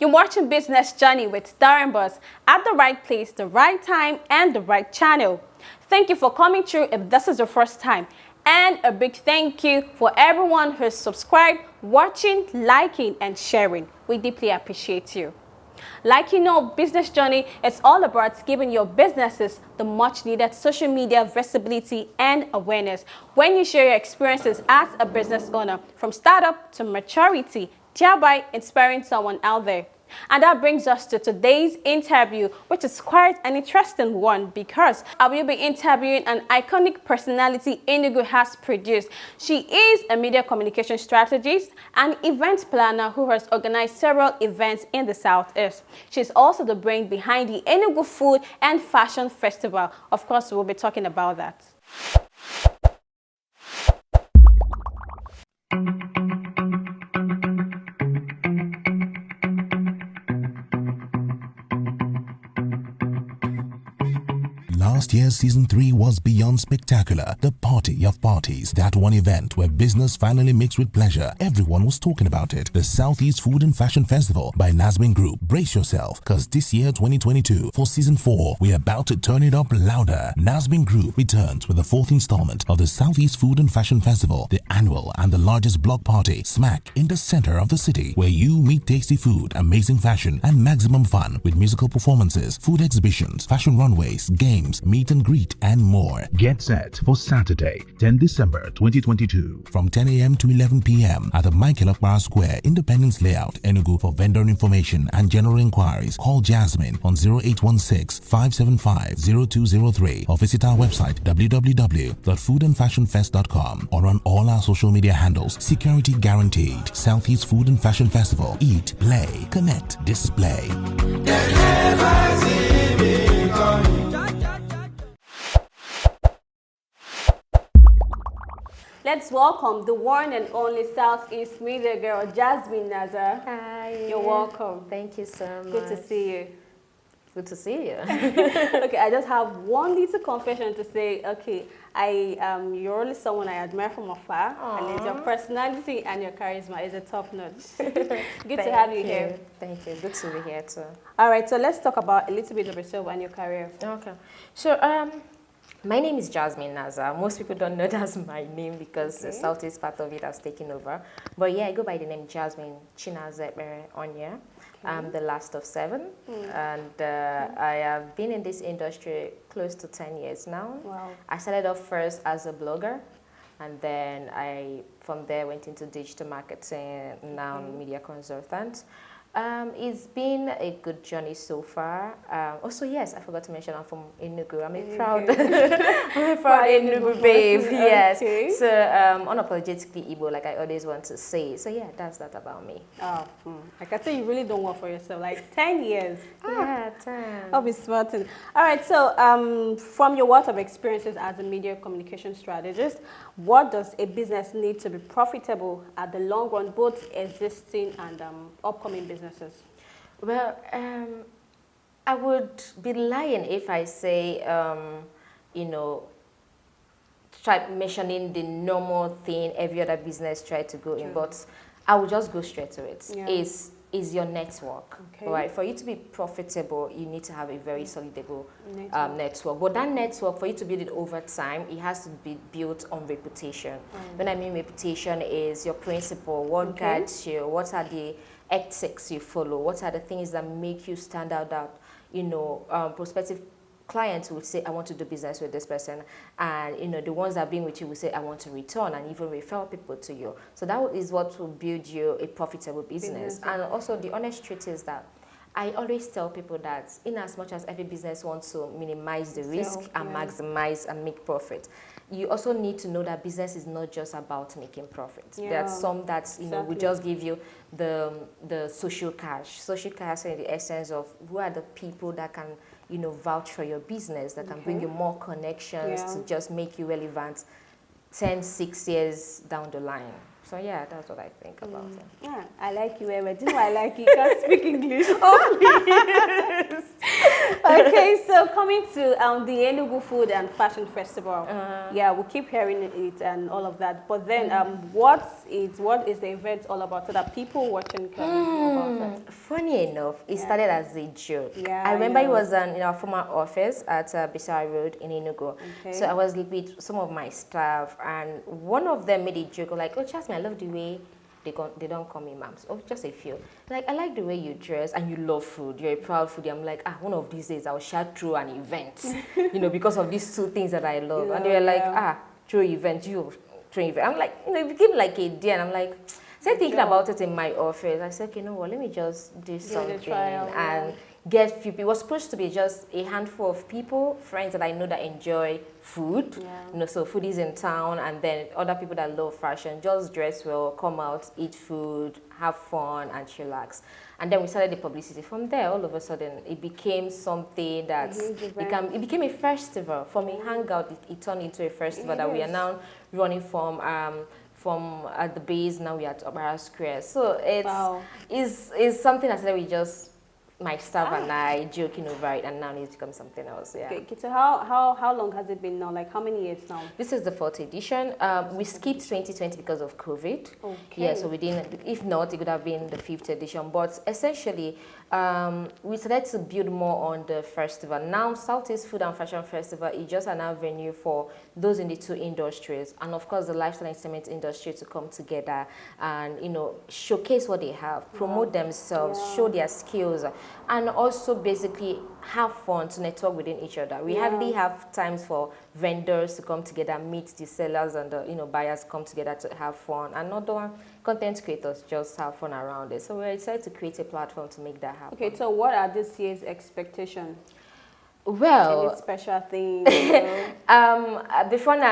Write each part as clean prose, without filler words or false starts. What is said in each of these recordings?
You're watching Business Journey with Darren Boss at the right place, the right time, and the right channel. Thank you for coming through if this is your first time. And a big thank you for everyone who's subscribed, watching, liking, and sharing. We deeply appreciate you. Like you know, Business Journey is all about giving your businesses the much needed social media visibility and awareness. When you share your experiences as a business owner from startup to maturity, thereby inspiring someone out there. And that brings us to today's interview, which is quite an interesting one because I will be interviewing an iconic personality Enugu has produced. She is a media communication strategist and event planner who has organized several events in the Southeast. She's also the brain behind the Enugu Food and Fashion Festival. Of course, we'll be talking about that. Last year's Season 3 was beyond spectacular. The party of parties. That one event where business finally mixed with pleasure. Everyone was talking about it. The Southeast Food and Fashion Festival by Jasmine Group. Brace yourself, because this year, 2022, for Season 4, we're about to turn it up louder. Jasmine Group returns with the 4th installment of the Southeast Food and Fashion Festival, the annual and the largest block party, smack in the center of the city, where you meet tasty food, amazing fashion, and maximum fun with musical performances, food exhibitions, fashion runways, games, meet and greet, and more. Get set for Saturday, 10 December 2022 from 10 a.m. to 11 p.m. at the Michael Okpara Square, Independence Layout, Enugu. For vendor information and general inquiries, call Jasmine on 0816-575-0203 or visit our website www.foodandfashionfest.com or on all our social media handles. Security guaranteed. Southeast Food and Fashion Festival. Eat, play, connect, display. Let's welcome the one and only Southeast media girl, Jasmine Nazar. Hi. You're welcome. Thank you so much. Good to see you. Good to see you. Okay, I just have one little confession to say. Okay, you're really someone I admire from afar. Aww. And it's your personality and your charisma is a top notch. Good to have you here. Thank you. Good to be here too. All right, so let's talk about a little bit of yourself and your career. Okay. So, my name is Jasmine Nazar. Most people don't know that's my name because the Southeast part of it has taken over. But yeah, I go by the name Jasmine Chinaze Onya. I'm the last of 7. And I have been in this industry close to 10 years now. Wow. I started off first as a blogger. And then from there, went into digital marketing, now media consultant. It's been a good journey so far. Also, yes, I forgot to mention I'm from Enugu. I'm a proud, I'm a proud Enugu babe. Yes. Okay. So unapologetically Igbo, like I always want to say. So yeah, that's that about me. Oh, I can say you really don't work for yourself. Like 10 years. Yeah, 10. I'll be smarting. All right. So from your wealth of experiences as a media communication strategist, what does a business need to be profitable at the long run, both existing and upcoming businesses? Well, I would be lying if I say, try mentioning the normal thing every other business try to go in, but I will just go straight to it. Yeah. Is your network, okay. Right? For you to be profitable, you need to have a very solidable network. But that network, for you to build it over time, it has to be built on reputation. When I mean reputation is your principle, what guides you, what are the ethics you follow, what are the things that make you stand out that, prospective clients would say, I want to do business with this person. And, the ones that have been with you will say, I want to return and even refer people to you. So that is what will build you a profitable business. And also the honest truth is that I always tell people that in as much as every business wants to minimize the risk and maximize and make profit, you also need to know that business is not just about making profit. There are some that will just give you the social cash. Social cash in the essence of who are the people that can vouch for your business, that can bring you more connections to just make you relevant 6 years down the line. So yeah, that's what I think about it. Yeah, I like you, Ewe. Do you know I like you? You can speak English. Oh, please. Okay, so coming to the Enugu Food and Fashion Festival. Yeah, we keep hearing it and all of that. But then, what is the event all about so that people watching can know about it? Funny enough, it started as a joke. Yeah, I remember I it know. was in our former office at Bisari Road in Enugu. Okay. So I was with some of my staff, and one of them made a joke like, "Oh, Jasmine, I love the way they don't call me ma'ams. Oh, just a few. Like, I like the way you dress and you love food. You're a proud foodie." I'm like, one of these days I'll shout through an event, because of these two things that I love. And they were like, through event, through event. I'm like, it became like a day, and I'm like, started thinking about it in my office. I said, okay, you know what, let me just do something and get few people. It was supposed to be just a handful of people, friends that I know that enjoy food, so foodies in town, and then other people that love fashion, just dress well, come out, eat food, have fun, and chillax. And then we started the publicity. From there, all of a sudden, it became something that it became a festival. From a hangout, it turned into a festival that we are now running from at the base. Now we are at Opera Square. So it's something that we just, my staff and I, joking over it, and now it's become something else. Yeah. Okay, so how long has it been now? Like, how many years now? This is the 4th edition. We skipped 2020 because of COVID. Okay. Yeah, so we didn't. If not, it could have been the 5th edition. But essentially, we started to build more on the festival. Now, Southeast Food and Fashion Festival is just an avenue for those in the two industries, and of course, the lifestyle and entertainment industry to come together and showcase what they have, promote themselves, show their skills, and also basically have fun, to network within each other. We hardly have times for vendors to come together, meet the sellers and the buyers, come together to have fun, and other content creators just have fun around it. So we're excited to create a platform to make that happen. Okay, so what are this year's expectations? Well, any special thing? Before now,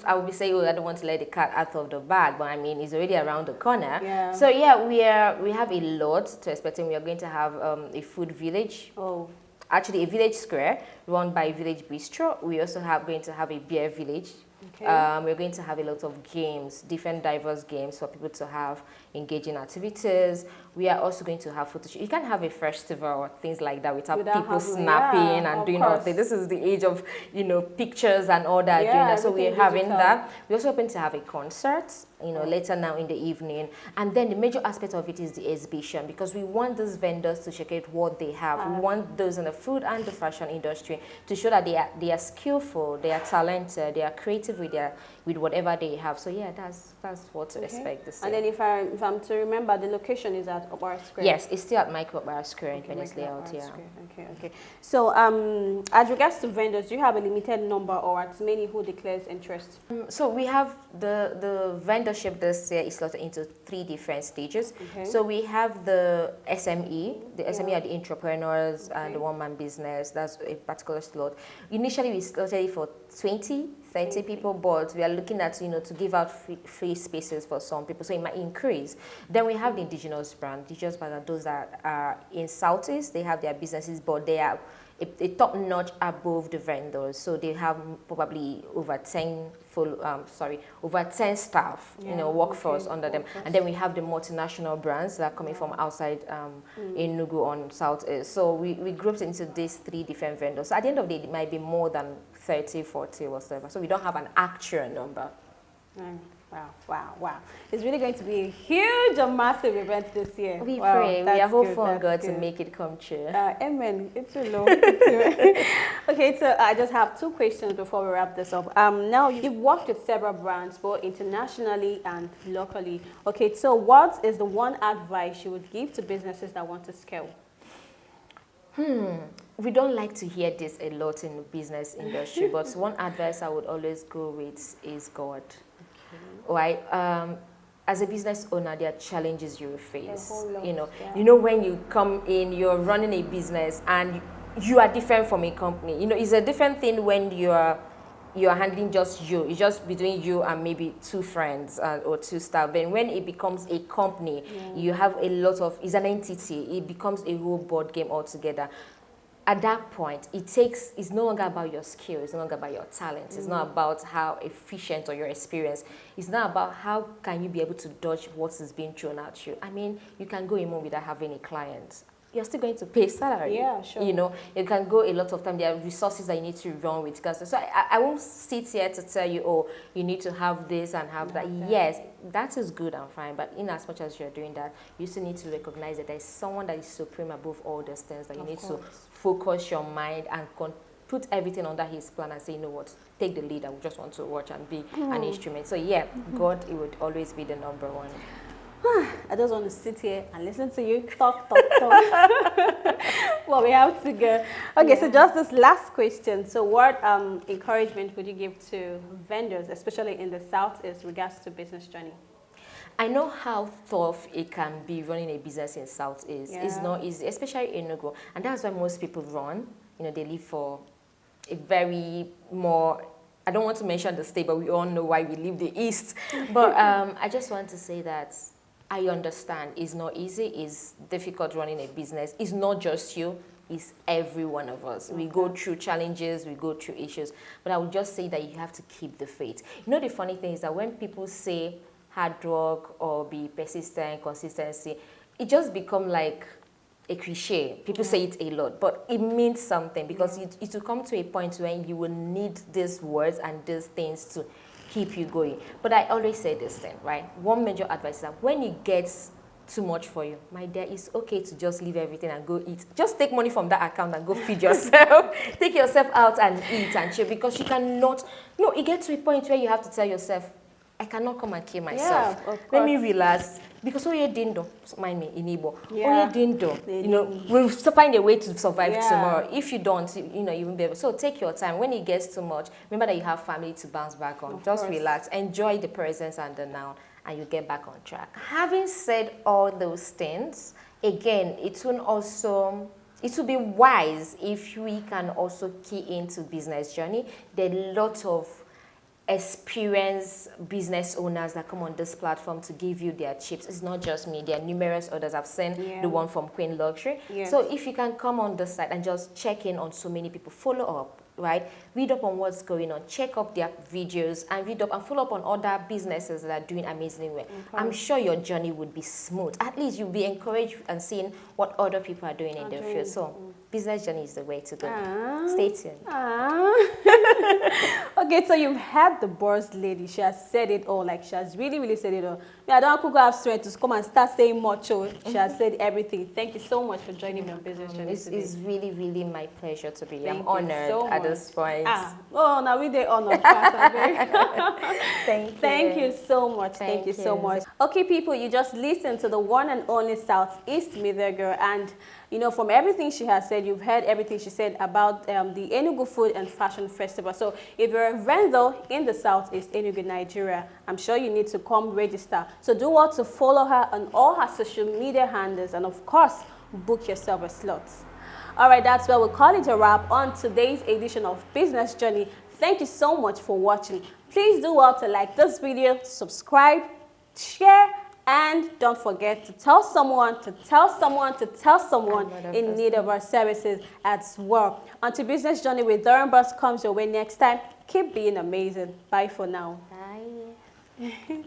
I would be saying, I don't want to let the cat out of the bag, but I mean, it's already around the corner. Yeah. So yeah, we have a lot to expect. We are going to have a food village. Oh. Actually, a village square run by Village Bistro. We also going to have a beer village. Okay. We're going to have a lot of games, different diverse games for people to have engaging activities. We are also going to have photo shoot. You can't have a festival or things like that without people snapping and doing all things. This is the age of pictures and all that. Doing that. So we're having that. We're also hoping to have a concert, later now in the evening. And then the major aspect of it is the exhibition, because we want those vendors to check out what they have. We want those in the food and the fashion industry to show that they are skillful, they are talented, they are creative with whatever they have. So yeah, that's what to expect this year. And then if I'm to remember, the location is at Opera Square. Yes, it's still at Michael Opera Square in Venice Layout. Yeah. Okay. So as regards to vendors, do you have a limited number or as many who declares interest? So we have the vendorship this year is slotted into 3 different stages. Okay. So we have the SME. The SME are the entrepreneurs and the one-man business. That's a particular slot. Initially, we slotted it for 30 people, but we are looking at to give out free spaces for some people, so it might increase. Then we have the indigenous brand. Indigenous brand are those that are in Southeast. They have their businesses, but they are a top notch above the vendors. So they have probably over 10 staff, workforce under them. And then we have the multinational brands that are coming from outside Enugu on Southeast. So we grouped into these 3 different vendors. So at the end of the day, it might be more than 30, 40, whatever. So we don't have an actual number. Wow. It's really going to be a huge and massive event this year. We pray. We are hopeful on God to make it come true. Amen. It's a low. Okay, so I just have 2 questions before we wrap this up. Now, you've worked with several brands, both internationally and locally. Okay, so what is the one advice you would give to businesses that want to scale? We don't like to hear this a lot in the business industry, but one advice I would always go with is God. Right? As a business owner, there are challenges you will face. When you come in, you're running a business and you are different from a company. It's a different thing when you're handling just you. It's just between you and maybe 2 friends or 2 staff. Then when it becomes a company, you have it's an entity. It becomes a whole board game altogether. At that point, it's no longer about your skill, it's no longer about your talent, it's not about how efficient or your experience, it's not about how can you be able to dodge what is being thrown at you. I mean, you can go a month without having a client. you're still going to pay salary. Yeah, sure. You know, you can go a lot of time. There are resources that you need to run with. So I won't sit here to tell you, oh, you need to have this and have that. Yes, that is good and fine. But in as much as you're doing that, you still need to recognize that there's someone that is supreme above all those things, that you need to focus your mind and put everything under his plan and say, you know what, take the lead. I just want to watch and be an instrument. So yeah, God, it would always be the number one. I just want to sit here and listen to you talk. Well, we have to go. Okay, so just this last question. So what encouragement would you give to vendors, especially in the Southeast, regards to business journey? I know how tough it can be running a business in Southeast. It's not easy, especially in Enugu. And that's why most people run. You know, they live for a very more, I don't want to mention the state, but we all know why we leave the East. But I just want to say that I understand it's not easy, it's difficult running a business. It's not just you, it's every one of us. We go through challenges, we go through issues. But I would just say that you have to keep the faith. You know, the funny thing is that when people say hard work or be persistent, consistency, it just becomes like a cliche. People say it a lot, but it means something, because it will come to a point when you will need these words and these things to keep you going. But I always say this thing, right? One major advice is that when it gets too much for you, my dear, it's okay to just leave everything and go eat. Just take money from that account and go feed yourself. Take yourself out and eat and chill, because you cannot, no, it gets to a point where you have to tell yourself, I cannot come and kill myself. Yeah, let me relax. Because Oye Dindo, mind me, in Igbo. Oye Dindo, you know, we'll find a way to survive tomorrow. If you don't, you know, you won't be able. So take your time. When it gets too much, remember that you have family to bounce back on. Just relax, enjoy the presence and the now, and you get back on track. Having said all those things, again, it will be wise if we can also key into business journey. There are a lot of experienced business owners that come on this platform to give you their tips. It's not just me. There are numerous others. I've seen the one from Queen Luxury. So if you can come on this site and just check in on so many people, follow up, right? Read up on what's going on, check up their videos, and read up and follow up on other businesses that are doing amazing work. I'm sure your journey would be smooth. At least you'll be encouraged and seeing what other people are doing in their field. So business journey is the way to go. Stay tuned. Okay, so you've had the boss lady. She has said it all. Like, she has really, really said it all. I don't have strength to come and start saying much. She has said everything. Thank you so much for joining me on Business Journey today. It's really, really my pleasure to be here. I'm honored so at this point. Oh, now we did honor. Thank you so much. Thank you so much. Okay, people, you just listened to the one and only Southeast Media Girl, and you know, from everything she has said, you've heard everything she said about the Enugu Food and Fashion Festival. So if you're a vendor in the Southeast, Enugu, Nigeria, I'm sure you need to come register. So do what to follow her on all her social media handles, and of course, book yourself a slot. All right, that's where we'll call it a wrap on today's edition of Business Journey. Thank you so much for watching. Please do well to like this video, subscribe, share, and don't forget to tell someone in need of our services as well. Until Business Journey with Durham Bus comes your way next time, keep being amazing. Bye for now. Bye.